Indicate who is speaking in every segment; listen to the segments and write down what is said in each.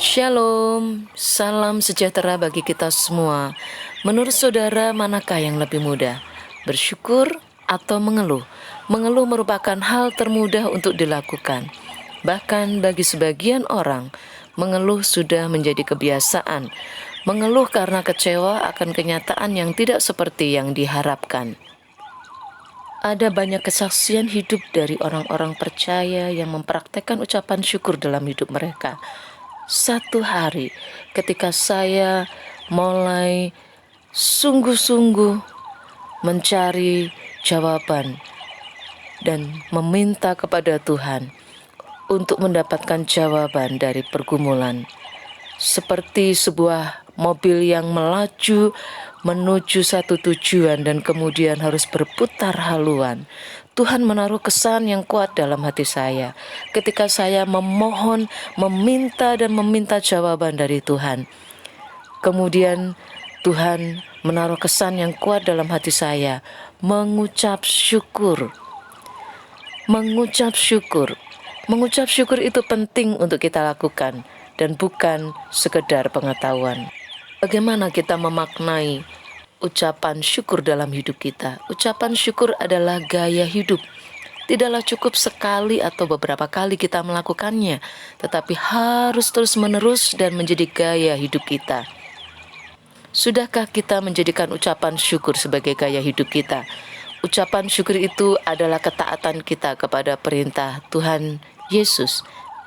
Speaker 1: Shalom, salam sejahtera bagi kita semua. Menurut saudara, manakah yang lebih mudah? Bersyukur atau mengeluh? Mengeluh merupakan hal termudah untuk dilakukan. Bahkan bagi sebagian orang, mengeluh sudah menjadi kebiasaan. Mengeluh karena kecewa akan kenyataan yang tidak seperti yang diharapkan. Ada banyak kesaksian hidup dari orang-orang percaya yang mempraktekkan ucapan syukur dalam hidup mereka. Satu hari ketika saya mulai sungguh-sungguh mencari jawaban dan meminta kepada Tuhan untuk mendapatkan jawaban dari pergumulan. Seperti sebuah mobil yang melaju menuju satu tujuan dan kemudian harus berputar haluan. Tuhan menaruh kesan yang kuat dalam hati saya ketika saya memohon, meminta jawaban dari Tuhan. Kemudian Tuhan menaruh kesan yang kuat dalam hati saya, mengucap syukur. Mengucap syukur. Mengucap syukur itu penting untuk kita lakukan dan bukan sekedar pengetahuan. Bagaimana kita memaknai ucapan syukur dalam hidup kita? Ucapan syukur adalah gaya hidup. Tidaklah cukup sekali atau beberapa kali kita melakukannya, tetapi harus terus-menerus dan menjadi gaya hidup kita. Sudahkah kita menjadikan ucapan syukur sebagai gaya hidup kita? Ucapan syukur itu adalah ketaatan kita kepada perintah Tuhan Yesus.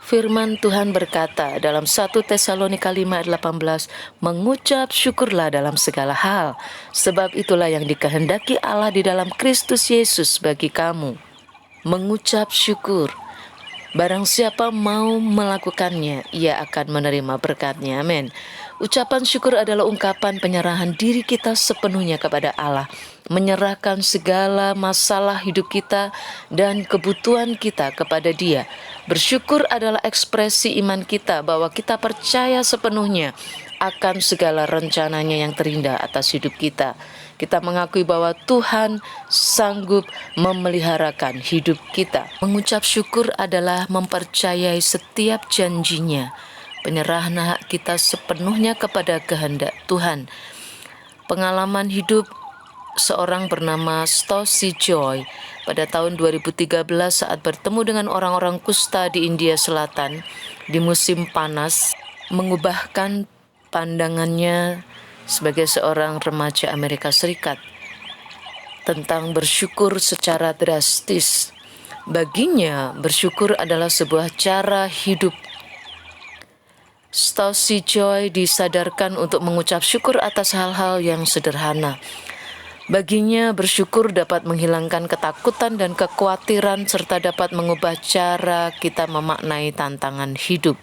Speaker 1: Firman Tuhan berkata dalam 1 Tesalonika 5 ayat 18, mengucap syukurlah dalam segala hal, sebab itulah yang dikehendaki Allah di dalam Kristus Yesus bagi kamu. Mengucap syukur. Barang siapa mau melakukannya, ia akan menerima berkat-Nya. Amin. Ucapan syukur adalah ungkapan penyerahan diri kita sepenuhnya kepada Allah, menyerahkan segala masalah hidup kita dan kebutuhan kita kepada Dia. Bersyukur adalah ekspresi iman kita bahwa kita percaya sepenuhnya akan segala rencananya yang terindah atas hidup kita. Kita mengakui bahwa Tuhan sanggup memeliharakan hidup kita. Mengucap syukur adalah mempercayai setiap janjinya, penyerahan hak kita sepenuhnya kepada kehendak Tuhan. Pengalaman hidup seorang bernama Stosi Joy pada tahun 2013 saat bertemu dengan orang-orang kusta di India Selatan di musim panas mengubahkan pandangannya sebagai seorang remaja Amerika Serikat tentang bersyukur secara drastis. Baginya, bersyukur adalah sebuah cara hidup. Stosi Joy disadarkan untuk mengucap syukur atas hal-hal yang sederhana. Baginya, bersyukur dapat menghilangkan ketakutan dan kekhawatiran serta dapat mengubah cara kita memaknai tantangan hidup.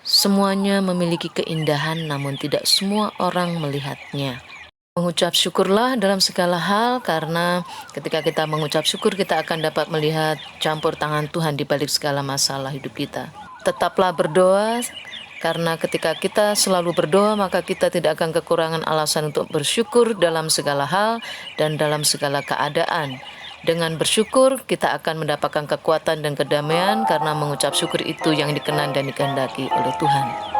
Speaker 1: Semuanya memiliki keindahan, namun tidak semua orang melihatnya. Mengucap syukurlah dalam segala hal, karena ketika kita mengucap syukur, kita akan dapat melihat campur tangan Tuhan di balik segala masalah hidup kita. Tetaplah berdoa, karena ketika kita selalu berdoa, maka kita tidak akan kekurangan alasan untuk bersyukur dalam segala hal dan dalam segala keadaan. Dengan bersyukur, kita akan mendapatkan kekuatan dan kedamaian karena mengucap syukur itu yang dikenan dan dikehendaki oleh Tuhan.